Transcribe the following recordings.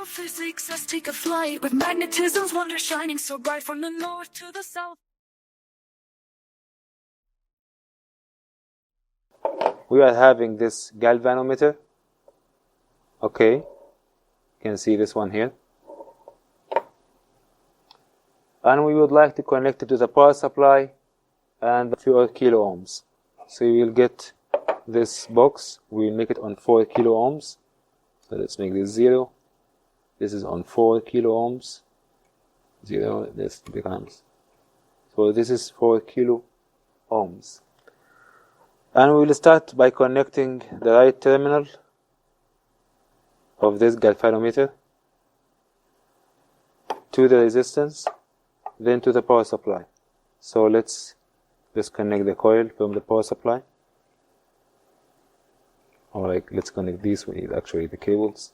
of physics, let's take a flight with magnetism's wonder shining so bright from the north to the south. We are having this galvanometer. Okay, you can see this one here. And we would like to connect it to the power supply and a few kilo ohms. So you will get this box, we will make it on 4 kilo ohms. So let's make this 0. This is on 4 kilo ohms. 0, this becomes. So this is 4 kilo ohms. And we will start by connecting the right terminal of this galvanometer to the resistance, then to the power supply. So let's disconnect the coil from the power supply. Or like, let's connect these with actually the cables.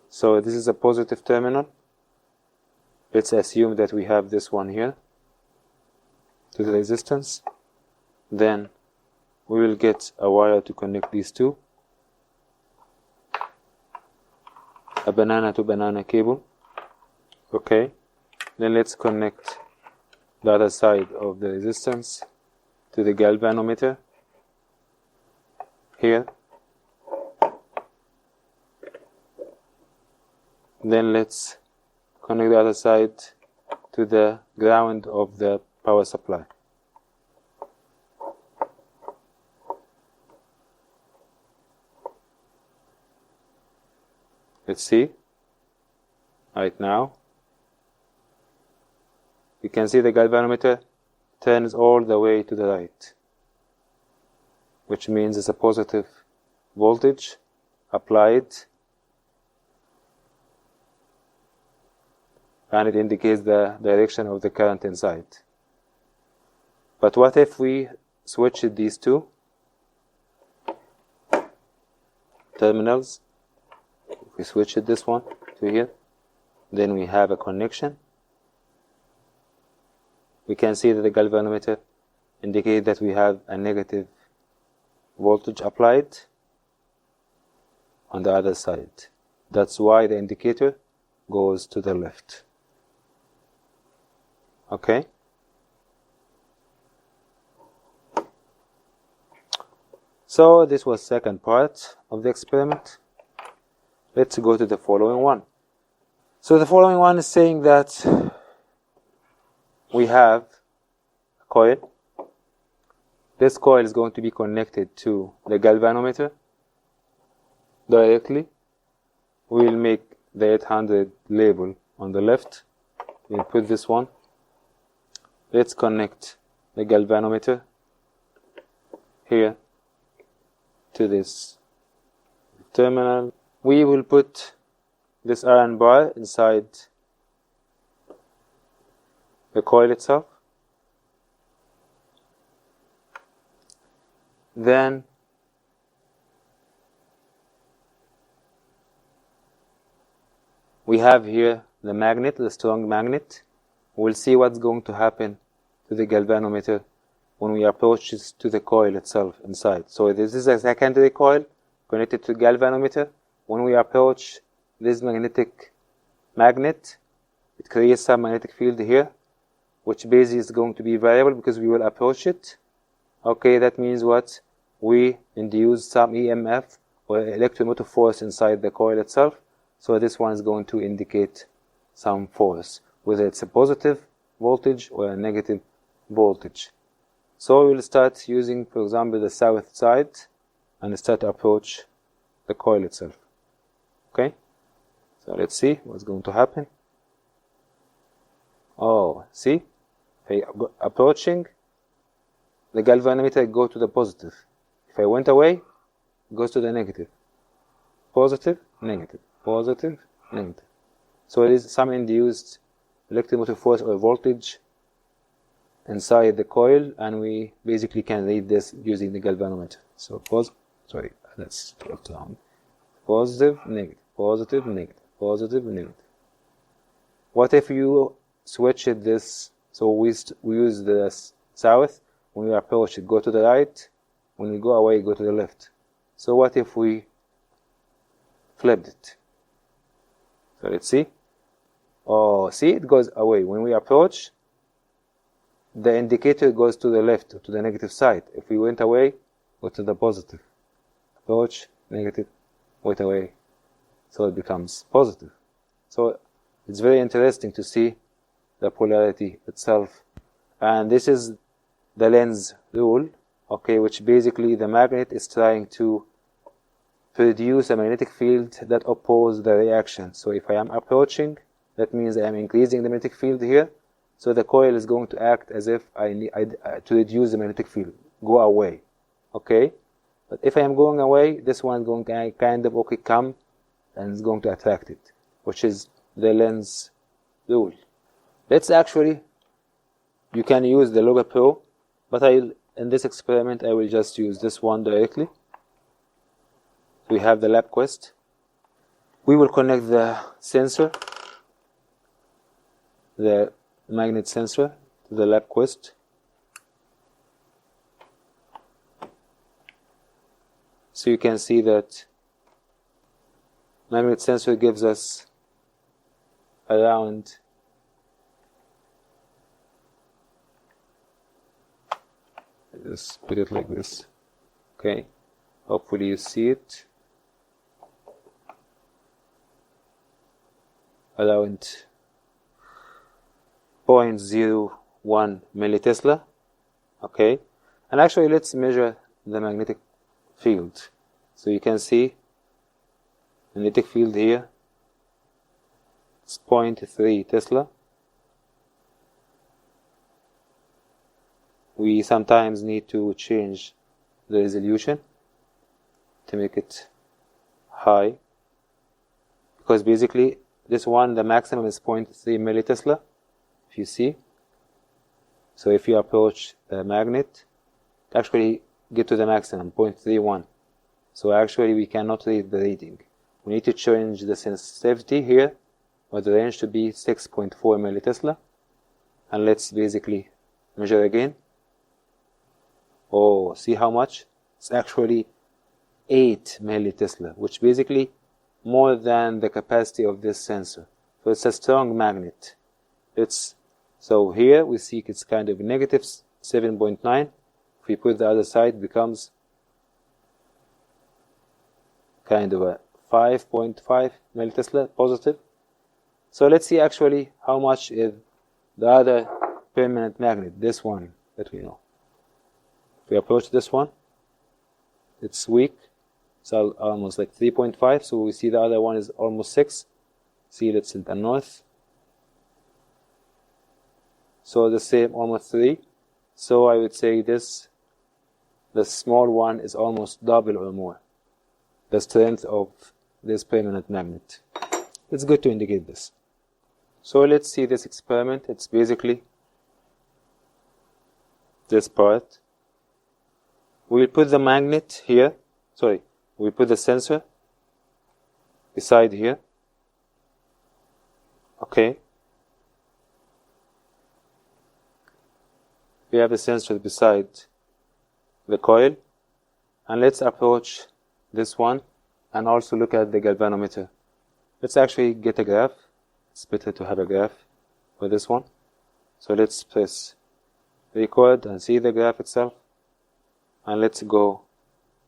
So this is a positive terminal. Let's assume that we have this one here to the resistance. Then we will get a wire to connect these two. A banana to banana cable. Okay. Then let's connect the other side of the resistance to the galvanometer here. Then let's connect the other side to the ground of the power supply. Let's see. Right now, you can see the galvanometer turns all the way to the right, which means it's a positive voltage applied, and it indicates the direction of the current inside. But what if we switch these two terminals? If we switch this one to here, then we have a connection. We can see that the galvanometer indicates that we have a negative voltage applied on the other side. That's why the indicator goes to the left. Okay? So this was second part of the experiment. Let's go to the following one. So the following one is saying that we have a coil. This coil is going to be connected to the galvanometer directly. We will make the 800 label on the left. We'll put this one. Let's connect the galvanometer here to this terminal. We will put this iron bar inside the coil itself. Then we have here the magnet, the strong magnet. We'll see what's going to happen to the galvanometer when we approach it to the coil itself inside. So this is a secondary coil connected to the galvanometer. When we approach this magnetic magnet, it creates some magnetic field here, which basically is going to be variable because we will approach it. Okay, that means what? We induce some EMF or electromotive force inside the coil itself. So this one is going to indicate some force, whether it's a positive voltage or a negative voltage. So we'll start using, for example, the south side and start to approach the coil itself. Okay? So let's see what's going to happen. Oh, see? If I go approaching, the galvanometer go to the positive. If I went away, it goes to the negative. Positive, negative. Positive, negative. So it is some induced electromotive force or voltage inside the coil, and we basically can read this using the galvanometer. So let's drop down. Positive, negative, positive, negative, positive, negative. What if you switch it this? So we use the south. When we approach it, go to the right. When we go away, go to the left. So what if we flipped it? So let's see. Oh, see, it goes away. When we approach, the indicator goes to the left, to the negative side. If we went away, go to the positive. Approach, negative, went away. So it becomes positive. So it's very interesting to see the polarity itself. And this is the lens rule, okay, which basically the magnet is trying to produce a magnetic field that opposes the reaction. So if I am approaching, that means I am increasing the magnetic field here. So the coil is going to act as if I need to reduce the magnetic field, go away, okay? But if I am going away, this one is going to kind of come and it's going to attract it, which is the lens rule. Let's actually, you can use the Loga Pro, but in this experiment I will just use this one directly. We have the lab quest. We will connect the sensor, the magnet sensor, to the lab quest. So you can see that magnet sensor gives us around just put it like this. Okay, hopefully you see it. Around 0.01 millitesla. Okay, and actually let's measure the magnetic field. So you can see magnetic field here. It's 0.3 Tesla. We sometimes need to change the resolution to make it high, because basically this one, the maximum is 0.3 millitesla, if you see. So if you approach the magnet, actually get to the maximum, 0.31. So actually we cannot read the reading. We need to change the sensitivity here, or the range to be 6.4 millitesla. And let's basically measure again. Oh, see how much? It's actually 8 millitesla, which basically more than the capacity of this sensor. So it's a strong magnet. So here we see it's kind of negative 7.9. If we put the other side, it becomes kind of a 5.5 millitesla positive. So let's see actually how much is the other permanent magnet, this one that we know. If we approach this one, it's weak. It's almost like 3.5. So we see the other one is almost 6. See, that's in the north. So the same, almost 3. So I would say the small one is almost double or more the strength of this permanent magnet. It's good to indicate this. So let's see this experiment. It's basically this part. We'll put the magnet here. We'll put the sensor beside here. Okay. We have the sensor beside the coil. And let's approach this one and also look at the galvanometer. Let's actually get a graph. It's better to have a graph for this one. So let's press record and see the graph itself. And let's go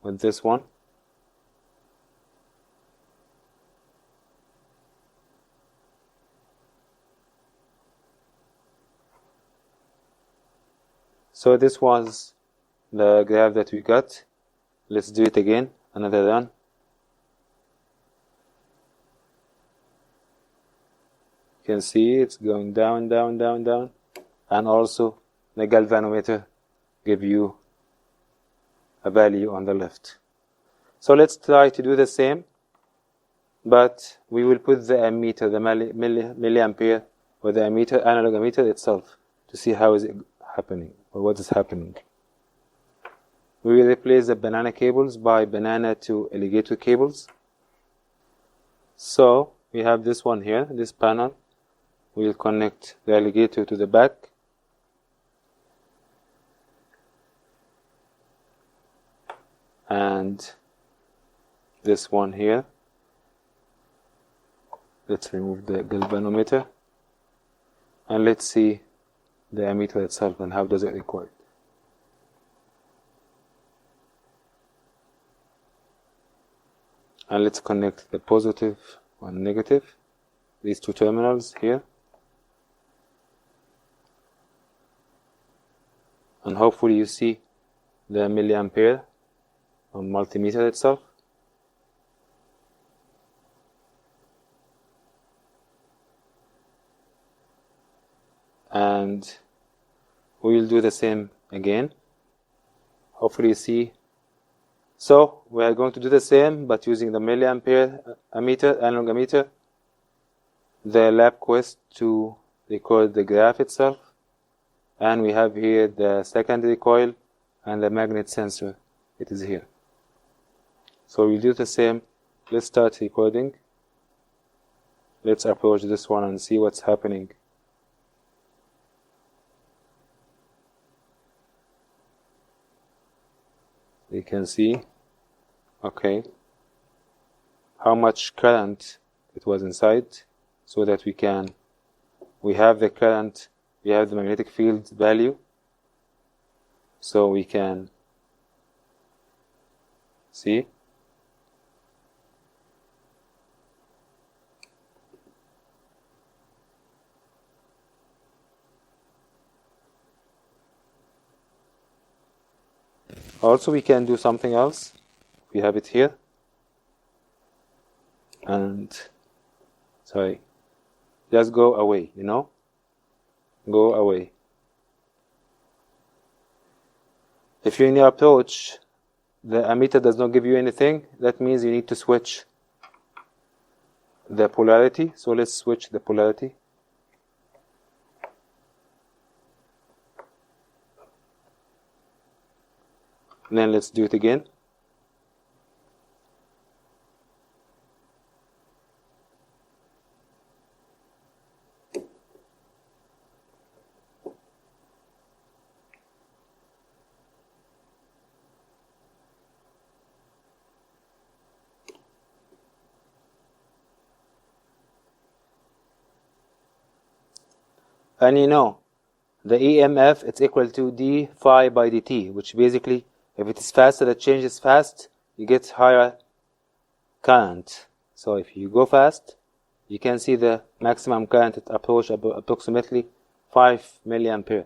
with this one. So this was the graph that we got. Let's do it again, another run. You can see it's going down, down, down, down. And also the galvanometer give you a value on the left. So let's try to do the same, but we will put the ammeter, the milliampere, or the ammeter, analog ammeter itself, to see how is it happening, or what is happening. We will replace the banana cables by banana to alligator cables. So we have this one here, this panel. We will connect the alligator to the back. And this one here. Let's remove the galvanometer and let's see the ammeter itself and how does it record. And let's connect the positive and negative, these two terminals here, and hopefully you see the milliampere on multimeter itself. And we will do the same again. Hopefully you see. So we are going to do the same but using the milliampere ammeter, analog ammeter, the lab quest to record the graph itself, and we have here the secondary coil and the magnet sensor. It is here. So we'll do the same. Let's start recording. Let's approach this one and see what's happening. You can see, okay, how much current it was inside, so that we have the current, we have the magnetic field value, so we can see. Also, we can do something else. We have it here, and sorry, just go away, go away. If you're in your approach, the ammeter does not give you anything, that means you need to switch the polarity. So let's switch the polarity. Then let's do it again. And the EMF, it's equal to d phi by dt, which basically, if it is faster, it changes fast, you get higher current. So if you go fast, you can see the maximum current at approach approximately 5 milliampere.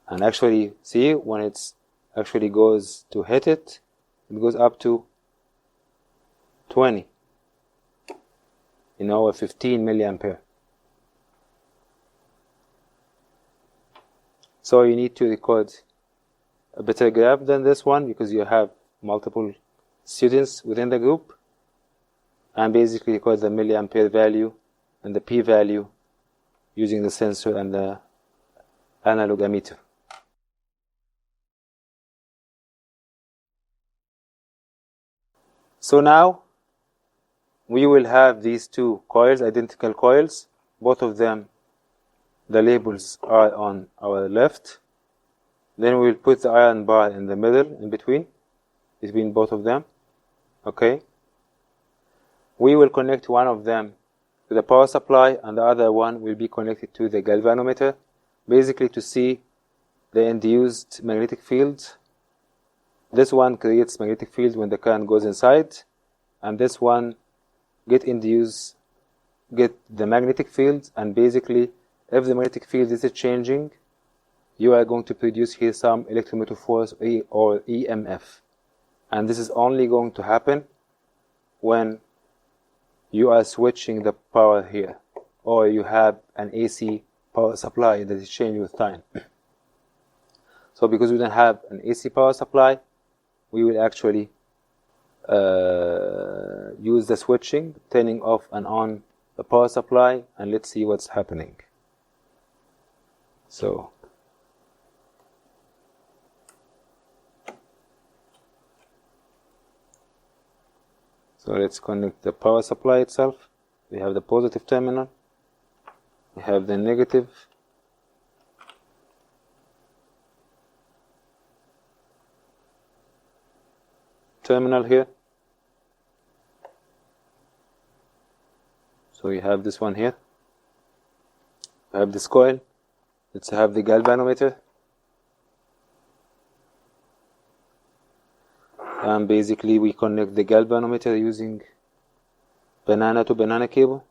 And actually, see, when it's actually goes to hit it, it goes up to 20, or 15 milliampere. So you need to record a better graph than this one, because you have multiple students within the group, and basically record the milliampere value and the p value using the sensor and the analog ammeter. So now we will have these two coils, identical coils. Both of them, the labels are on our left. Then we will put the iron bar in the middle, in between both of them. Okay. We will connect one of them to the power supply, and the other one will be connected to the galvanometer, basically to see the induced magnetic field. This one creates magnetic field when the current goes inside, and this one get the magnetic field, and basically if the magnetic field is changing, you are going to produce here some electromotive force or EMF. And this is only going to happen when you are switching the power here, or you have an AC power supply that is changing with time. So because we don't have an AC power supply, we will actually use the switching, turning off and on the power supply, and let's see what's happening. So let's connect the power supply itself. We have the positive terminal, we have the negative, terminal here, So you have this one here. I have this coil. Let's have the galvanometer. And basically we connect the galvanometer using banana to banana cable.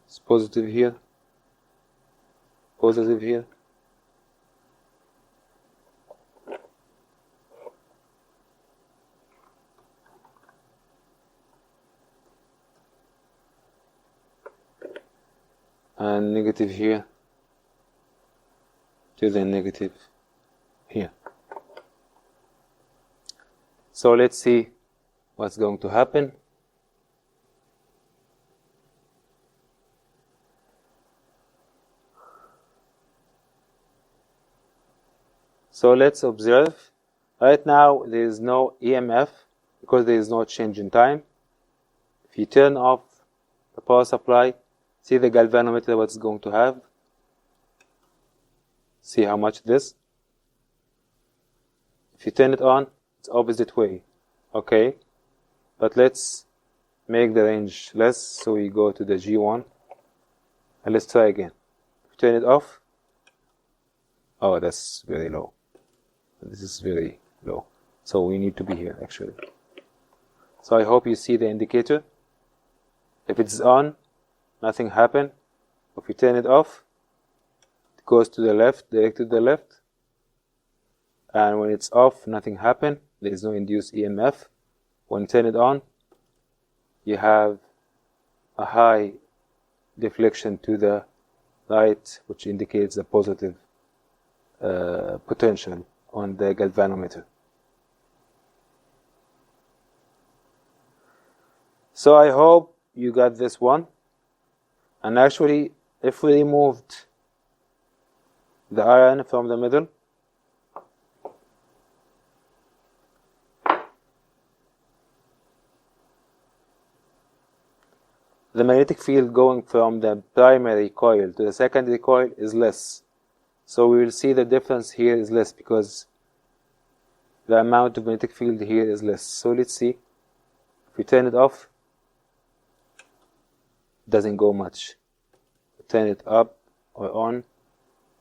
It's positive here, positive here. And negative here to the negative here. So let's see what's going to happen. So let's observe. Right now there is no EMF because there is no change in time. If you turn off the power supply, see the galvanometer what it's going to have. See how much this. If you turn it on, it's opposite way. Okay, but let's make the range less, so we go to the G1 and let's try again. Turn it off. Oh, that's very low. This is very low, so we need to be here actually. So I hope you see the indicator. If it's on, nothing happened. If you turn it off, it goes to the left, directed to the left. And when it's off, nothing happened. There is no induced EMF. When you turn it on, you have a high deflection to the right, which indicates a positive potential on the galvanometer. So I hope you got this one. And actually, if we removed the iron from the middle, the magnetic field going from the primary coil to the secondary coil is less. So we will see the difference here is less because the amount of magnetic field here is less. So let's see. If we turn it off, it doesn't go much. Turn it up or on,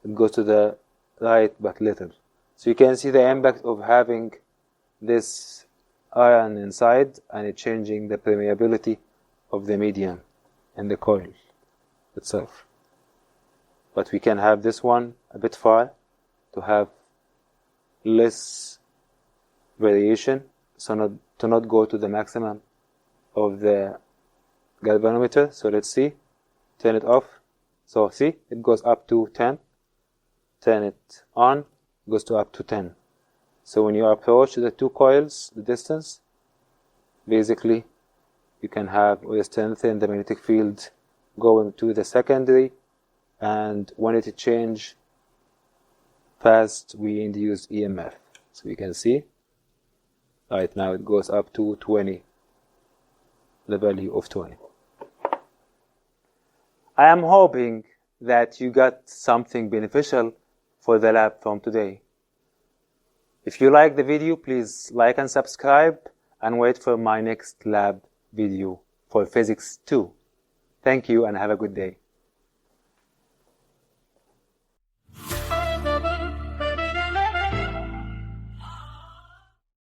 it goes to the right but little. So you can see the impact of having this iron inside and it changing the permeability of the medium and the coil itself. But we can have this one a bit far to have less variation, so to not go to the maximum of the galvanometer. So let's see. Turn it off. So see, it goes up to 10. Turn it on, it goes to up to 10. So when you approach the two coils, the distance, basically you can have strengthen the magnetic field going to the secondary, and when it change fast, we induce EMF. So you can see right now it goes up to 20, the value of 20. I am hoping that you got something beneficial for the lab from today. If you like the video, please like and subscribe and wait for my next lab video for Physics 2. Thank you and have a good day.